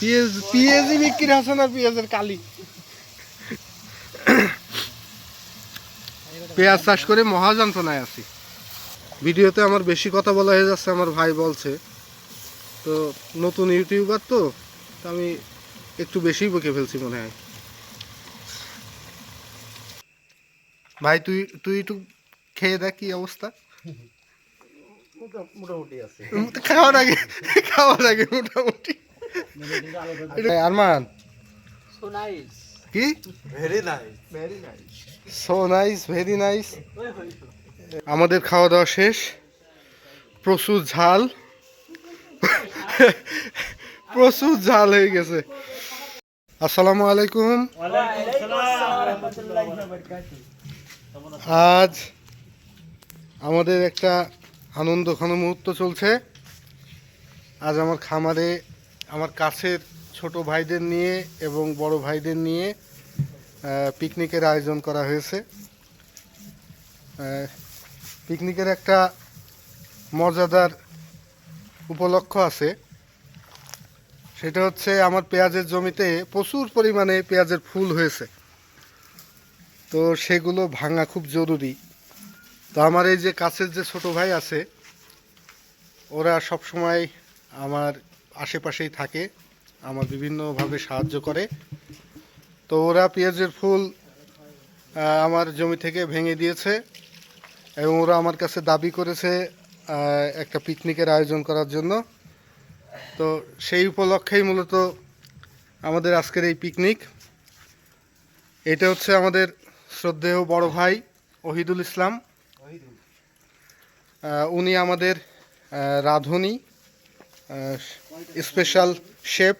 পেঁয়াজই বিক্রি হচ্ছে না, পেঁয়াজের কালি। পেঁয়াজ চাষ করে মহাযন্ত্রণায় আছি। ভিডিওতে আমার বেশি কথা বলা হয়ে যাচ্ছে, আমার ভাই বলছে। তো নতুন ইউটিউবার তো আমি একটু বেশিই বকে ফেলছি মনে হয়। ভাই তুই তুই একটু খেয়ে দেখ কি অবস্থা। মোটামুটি আছে। খাওয়ার আগে মোটামুটি। Arman So nice. কি very nice. So nice, very nice. আমাদের খাওয়া দাওয়া শেষ। প্রচুর ঝাল, প্রচুর ঝাল হয়ে গেছে। আসসালামু আলাইকুম। আজ আমাদের একটা আনন্দ ঘন মুহূর্ত চলছে। আজ আমার খামারে আমার কাছের ছোট ভাইদের নিয়ে এবং বড় ভাইদের নিয়ে পিকনিকের আয়োজন করা হয়েছে। পিকনিকের একটা মজাদার উপলক্ষ আছে, সেটা হচ্ছে আমার পেঁয়াজের জমিতে প্রচুর পরিমাণে পেঁয়াজের ফুল হয়েছে। তো সেগুলো ভাঙা খুব জরুরি। তো আমার এই যে কাছের যে ছোট ভাই আছে, ওরা সব সময় আমার আশেপাশেই থাকে, আমার বিভিন্নভাবে সাহায্য করে। তো ওরা পেঁয়াজের ফুল আমার জমি থেকে ভেঙে দিয়েছে এবং ওরা আমার কাছে দাবি করেছে একটা পিকনিকের আয়োজন করার জন্য। তো সেই উপলক্ষেই মূলত আমাদের আজকের এই পিকনিক। এটা হচ্ছে আমাদের শ্রদ্ধেয় বড় ভাই ওহিদুল ইসলাম। উনি আমাদের রাঁধুনি, স্পেশাল শেফ।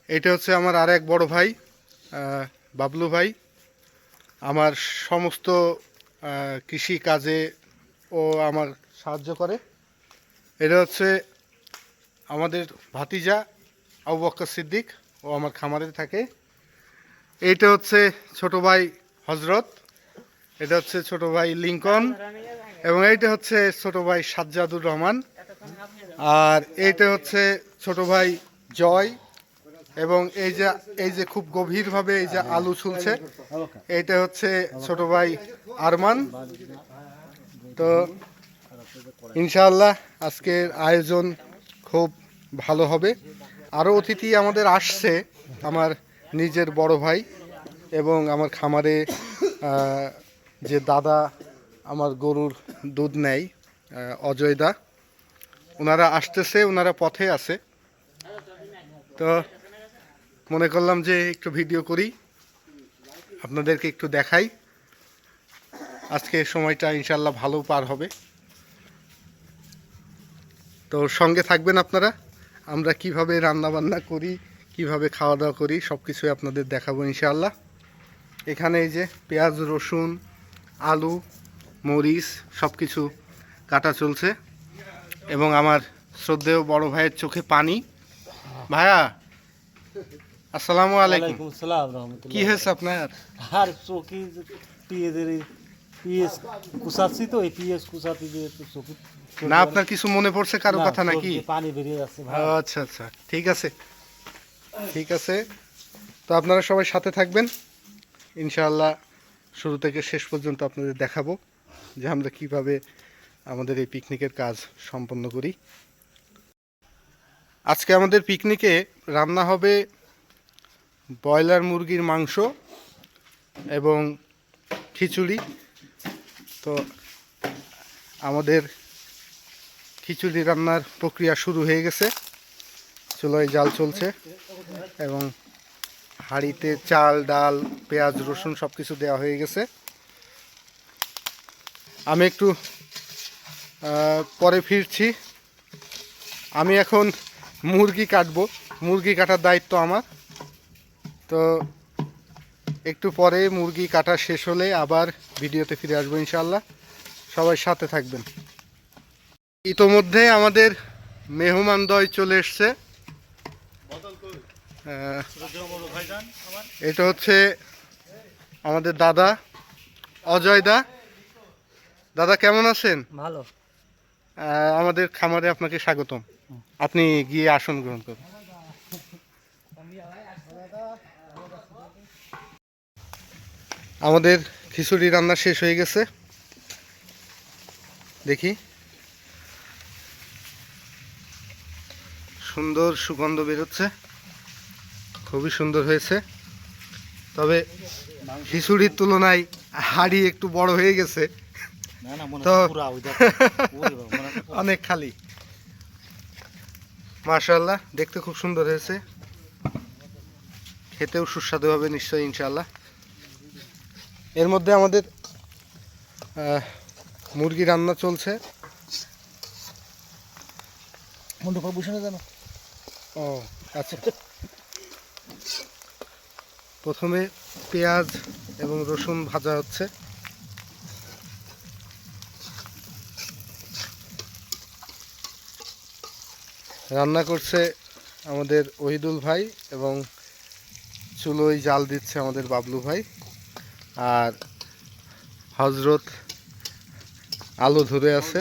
এটা হচ্ছে আমার আর এক বড় ভাই বাবলু ভাই, আমার সমস্ত কৃষি কাজে ও আমার সাহায্য করে। এটা হচ্ছে আমাদের ভাতিজা আবু বকর সিদ্দিক, ও আমার খামারে থাকে। এইটা হচ্ছে ছোট ভাই হজরত, এটা হচ্ছে ছোট ভাই লিঙ্কন, এবং এইটা হচ্ছে ছোট ভাই সাজ্জাদুর রহমান, আর এইটা হচ্ছে ছোট ভাই জয়। এবং এই যে খুব গভীরভাবে এই যে আলু ছুলছে, এইটা হচ্ছে ছোট ভাই আরমান। তো ইনশাআল্লাহ আজকের আয়োজন খুব ভালো হবে। আরও অতিথি আমাদের আসছে, আমার নিজের বড় ভাই এবং আমার খামারে যে দাদা আমার গরুর দুধ নেয়, অজয় দা, ওনারা আসতেছে, ওনারা পথে আছে। তো মনে করলাম যে একটু ভিডিও করি, আপনাদেরকে একটু দেখাই। আজকে সময়টা ইনশাল্লাহ ভালো পার হবে। তো সঙ্গে থাকবেন আপনারা, আমরা কিভাবে রান্না বান্না করি, কিভাবে খাওয়া দাওয়া করি, সব কিছুই আপনাদের দেখাবো ইনশাআল্লাহ। এখানে এই যে পেঁয়াজ, রসুন, আলু, মরিচ সব কিছু কাটা চলছে এবং আমার শ্রদ্ধেয় বড় ভাইয়ের চোখে পানি। ভাইয়া আসসালামু আলাইকুম। কি হয়েছে আপনার? আর চোখে পিএস কুচাচ্ছি তো, এই পিএস কুচাতে দিয়ে চোখে না, আপনার কিছু মনে পড়ছে কারো কথা নাকি? পানি বেরিয়ে যাচ্ছে। আচ্ছা আচ্ছা, ঠিক আছে ঠিক আছে। তো আপনারা সবাই সাথে থাকবেন ইনশাআল্লাহ। শুরু থেকে শেষ পর্যন্ত আপনাদের দেখাবো যে আমরা কিভাবে আমাদের এই পিকনিকের কাজ সম্পন্ন করি। আজকে আমাদের পিকনিকে রান্না হবে ব্রয়লার মুরগির মাংস এবং খিচুড়ি। তো আমাদের খিচুড়ি রান্নার প্রক্রিয়া শুরু হয়ে গেছে, চুলায় জাল চলছে এবং হাঁড়িতে চাল, ডাল, পেঁয়াজ, রসুন সব কিছু দেওয়া হয়ে গেছে। আমি একটু পরে ফিরছি। আমি এখন মুরগি কাটবো, মুরগি কাটার দায়িত্ব আমার। তো একটু পরে মুরগি কাটা শেষ হলে আবার ভিডিওতে ফিরে আসবো ইনশাআল্লাহ। সবাই সাথে থাকবেন। ইতোমধ্যে আমাদের মেহমানদ্বয় চলে এসছে। এটা হচ্ছে আমাদের দাদা অজয় দা। দাদা কেমন আছেন? ভালো। আমাদের খামারে আপনাকে স্বাগতম। আপনি গিয়ে আসন গ্রহণ করুন। আমাদের খিচুড়ি রান্না শেষ হয়ে গেছে, দেখি সুন্দর সুগন্ধ বেরোচ্ছে, খুবই সুন্দর হয়েছে। তবে খিচুড়ির তুলনায় হাঁড়ি একটু বড় হয়ে গেছে, না না মনে তো পুরা ওই দেখ ওরে বাবা, মনে হচ্ছে অনেক খালি। মাশাআল্লাহ, দেখতে খুব সুন্দর হয়েছে, খেতেও সুস্বাদু হবে নিশ্চয়ই ইনশাআল্লাহ। এর মধ্যে আমাদের মুরগি রান্না চলছে। মুন্ডু পর বসে না জানো। ও আচ্ছা, প্রথমে পেঁয়াজ এবং রসুন ভাজা হচ্ছে। রান্না করছে আমাদের ওহিদুল ভাই এবং চুলোয় জাল দিচ্ছে আমাদের বাবলু ভাই, আর হজরত আলো ধরে আছে।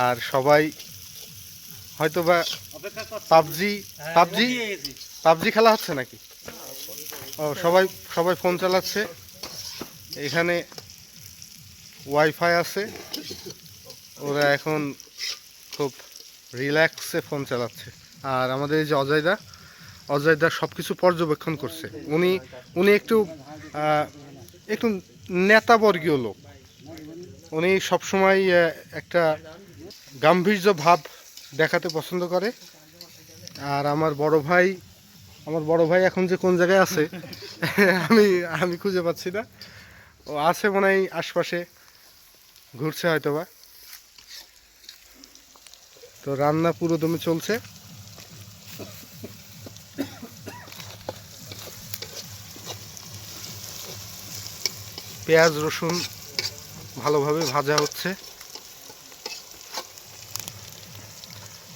আর সবাই হয়তোবা পাবজি পাবজি পাবজি খেলা হচ্ছে নাকি? ও সবাই সবাই ফোন চালাচ্ছে, এখানে ওয়াইফাই আছে, ওরা এখন খুব রিল্যাক্সে ফোন চালাচ্ছে। আর আমাদের এই যে অজয়দা সব কিছু পর্যবেক্ষণ করছে। উনি একটু একটু নেতাবর্গীয় লোক, উনি সবসময় একটা গাম্ভীর্য ভাব দেখাতে পছন্দ করে। আর আমার বড় ভাই এখন যে কোন জায়গায় আছে আমি খুঁজে পাচ্ছি না, ও আছে মনে হয় আশপাশে ঘুরছে হয়তোবা। তো রান্না পুরো দমে চলছে। পেঁয়াজ রসুন ভালোভাবে ভাজা হচ্ছে।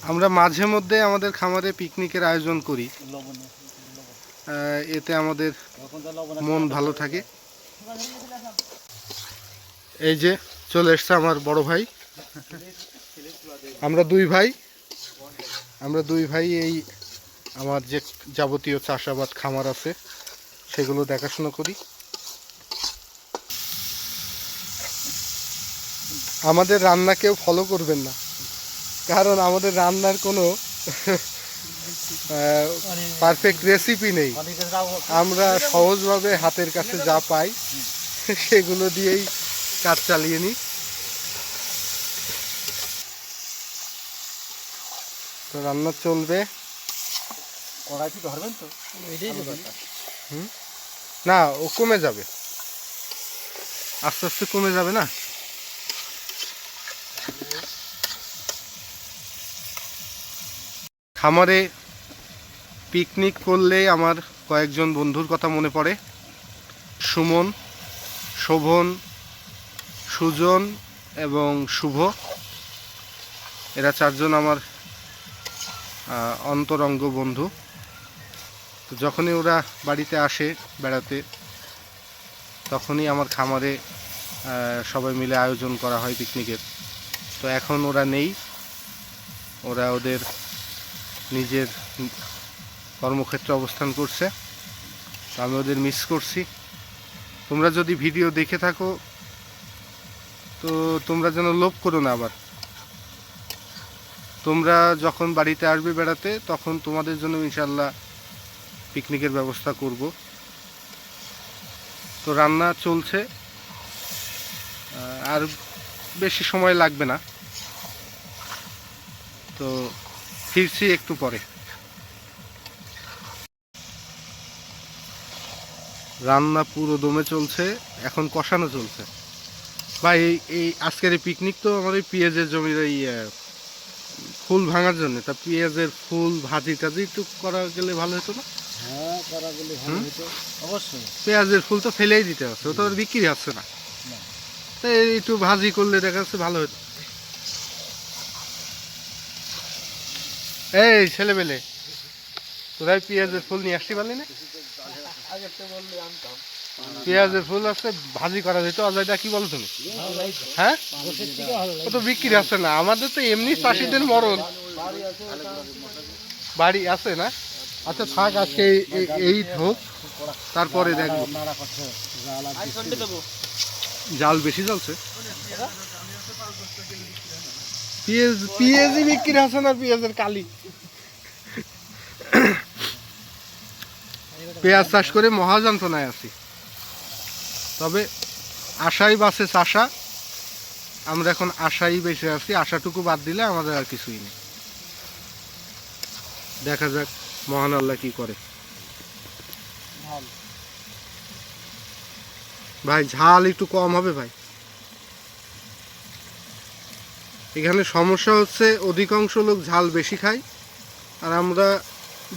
আমরা মাঝে মধ্যে আমাদের খামারে পিকনিকের আয়োজন করি, এতে আমাদের মন ভালো থাকে। এই যে চলে এসছে আমার বড় ভাই, আমরা দুই ভাই এই আমার যে যাবতীয় চাষাবাদ খামার আছে সেগুলো দেখাশোনা করি। আমাদের রান্না কেউ ফলো করবেন না, কারণ আমাদের রান্নার কোনো পারফেক্ট রেসিপি নেই। আমরা সহজভাবে হাতের কাছে যা পাই সেগুলো দিয়েই কাজ চালিয়ে নিই। তো রান্না চলবে। কড়াই কি ধরবেন তো? না, ও কমে যাবে, আস্তে আস্তে কমে যাবে না। খামারে পিকনিক করলে আমার কয়েকজন বন্ধুর কথা মনে পড়ে। সুমন, শোভন, সুজন এবং শুভ, এরা চারজন আমার অন্তরঙ্গ বন্ধু। তো যখনই ওরা বাড়িতে আসে বেড়াতে, তখনই আমার খামারে সবাই মিলে আয়োজন করা হয় পিকনিকের। তো এখন ওরা নেই, ওরা ওদের নিজের কর্মক্ষেত্রে অবস্থান করছে, তো আমি ওদের মিস করছি। তোমরা যদি ভিডিও দেখে থাকো তো তোমরা যেন লোভ করো না, আবার তোমরা যখন বাড়িতে আসবে বেড়াতে তখন তোমাদের জন্য ইনশাল্লাহ পিকনিকের ব্যবস্থা করব। তো রান্না চলছে, আর বেশি সময় লাগবে না, তো ফিরছি একটু পরে। রান্না পুরো দমে চলছে, এখন কষানো চলছে। ভাই এই আজকের এই পিকনিক তো আমার এই পেঁয়াজের জমির এই ফুল ভাঙার জন্য, তা পেঁয়াজের ফুল ভাজি টাজি একটু করা গেলে ভালো হতো না? হ্যাঁ, করা গেলে ভালো হতো অবশ্যই। পেঁয়াজের ফুল তো ফেলেই দিতে হচ্ছে, ও তো আর বিক্রি হচ্ছে না, তাই একটু ভাজি করলে দেখা যাচ্ছে ভালো হতো। এই ছেলেবেলে, তোরাই পেঁয়াজের ফুল নিয়ে আসতে পারলি না? পেঁয়াজের ফুল আছে, ভাজি করা যেত। অজয়দা কি বলো তুমি? হ্যাঁ, ও তো বিক্রি হচ্ছে না। আমাদের তো এমনি চাষিদের মরণ। বাড়ি আছে না? আচ্ছা থাক, আজকে এই হোক, তারপরে দেখবো। নাড়া করছে জাল আর জাল বেশি জ্বলছে। পেঁয়াজই বিক্রি আছে না, পেঁয়াজের কালি। পেঁয়াজ চাষ করে মহাযন্ত্রণায় আছি, তবে আশাই বাঁচে চাষা। আমরা এখন আশাই বেঁচে আছি, আশাটুকু বাদ দিলে আমাদের আর কিছুই নেই। দেখা যাক মহান আল্লাহ কি করে। ভাই ঝাল একটু কম হবে ভাই। এখানে সমস্যা হচ্ছে অধিকাংশ লোক ঝাল বেশি খায়, আর আমরা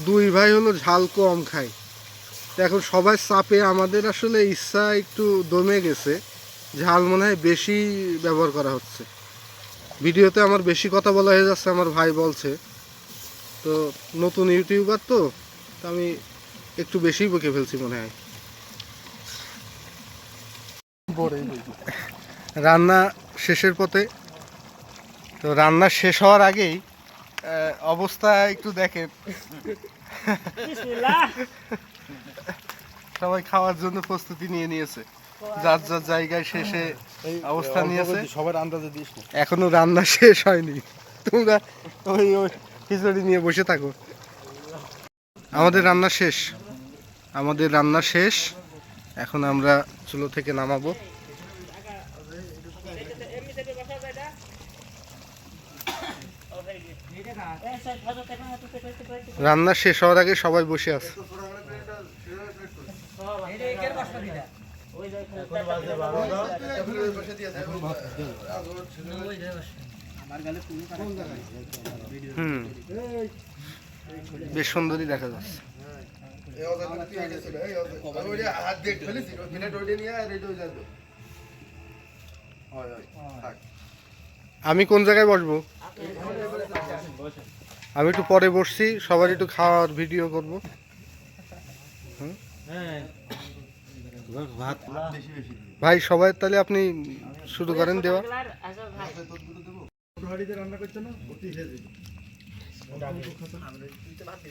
দুই ভাই হলো ঝাল কম খাই। তো এখন সবাই চাপে, আমাদের আসলে ইচ্ছা একটু দমে গেছে, ঝাল মনে হয় বেশি ব্যবহার করা হচ্ছে। ভিডিওতে আমার বেশি কথা বলা হয়ে যাচ্ছে, আমার ভাই বলছে। তো নতুন ইউটিউবার তো আমি একটু বেশিই বকে ফেলছি মনে হয়। রান্না শেষের পথে। তো রান্না শেষ হওয়ার আগেই অবস্থা একটু দেখেন, সবাই খাওয়ার জন্য প্রস্তুতি নিয়ে নিয়েছে, যার যার জায়গায় শেষে অবস্থা নিয়েছে। সবার আন্দাজে দিস না। এখনো রান্না শেষ হয়নি, তোমরা ওই ওই খিচুড়ি নিয়ে বসে থাকো। আমাদের রান্না শেষ। এখন আমরা চুলো থেকে নামাবো। রান্না শেষ হওয়ার আগে সবাই বসে আছে। বেশ সুন্দরই দেখা যাচ্ছে। আমি কোন জায়গায় বসবো? আমি একটু পরে বসছি, সবার একটু খাওয়ার ভিডিও করব। ভাই সবাই তাহলে আপনি শুরু করেন দেওয়া।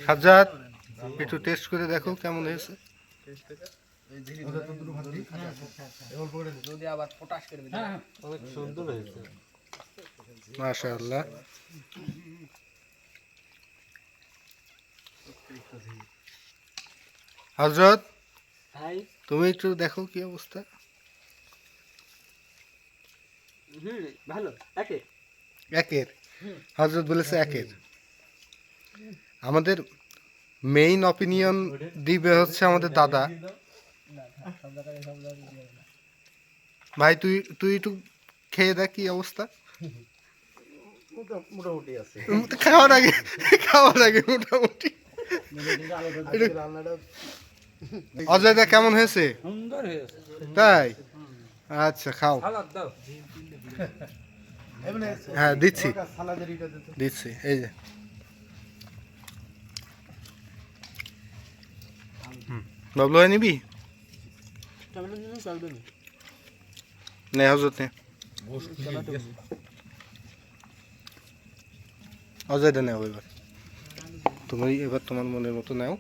সাজ্জাদ একটু টেস্ট করে দেখো কেমন হয়েছে। মাশাআল্লাহ। হযরত ভাই তুমি একটু দেখো কি অবস্থা। ভালো একের হযরত বলেছে একের। আমাদের মেইন অপিনিয়ন দিবে হচ্ছে আমাদের দাদা। ভাই তুই একটু খেয়ে দেখ কি অবস্থা। মোটামুটি আছে। খাওয়ার আগে মোটামুটি। অজয় দা কেমন হয়েছে? সুন্দর হয়েছে। তাই আচ্ছা খাও। হ্যাঁ দিচ্ছি এই যে। বাবলু ভাই নিবি? নে হজরত নে। অজয় দা নেও এবার। তুমি এবার তোমার মনের মতো নাও।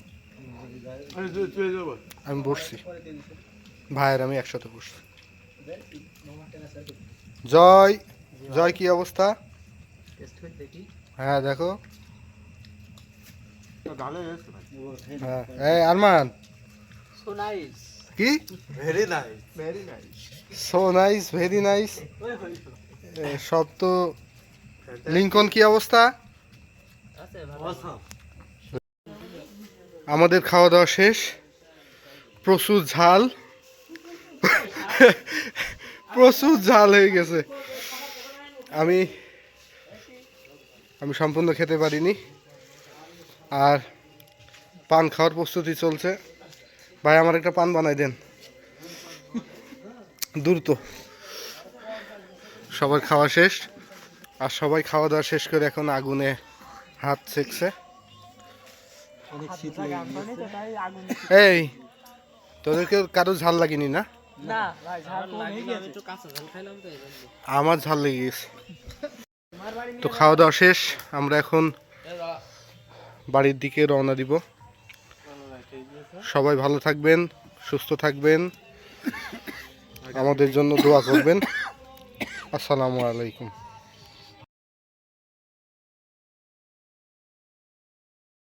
আমি বসছি, ভাইয়ের আমি একসাথে বসছি। জয় কি অবস্থা? হ্যাঁ দেখো। হ্যাঁ এই আরমান So nice. কি? Very nice. So nice, very nice. সব তো। লিঙ্কন কি অবস্থা? আমাদের খাওয়া দাওয়া শেষ। প্রচুর ঝাল হয়ে গেছে। আমি সম্পূর্ণ খেতে পারিনি। আর পান খাওয়ার প্রস্তুতি চলছে। ভাই আমার একটা পান বানাই দেন দ্রুত। সবার খাওয়া শেষ, আর সবাই খাওয়া দাওয়া শেষ করে এখন আগুনে হাত সেকছে। এই তোদেরকে কারো ঝাল লাগেনি না? আমার ঝাল লেগে গেছে। তো খাওয়া দাওয়া শেষ, আমরা এখন বাড়ির দিকে রওনা দিব। সবাই ভালো থাকবেন, সুস্থ থাকবেন, আমাদের জন্য দোয়া করবেন। আসসালামু আলাইকুম।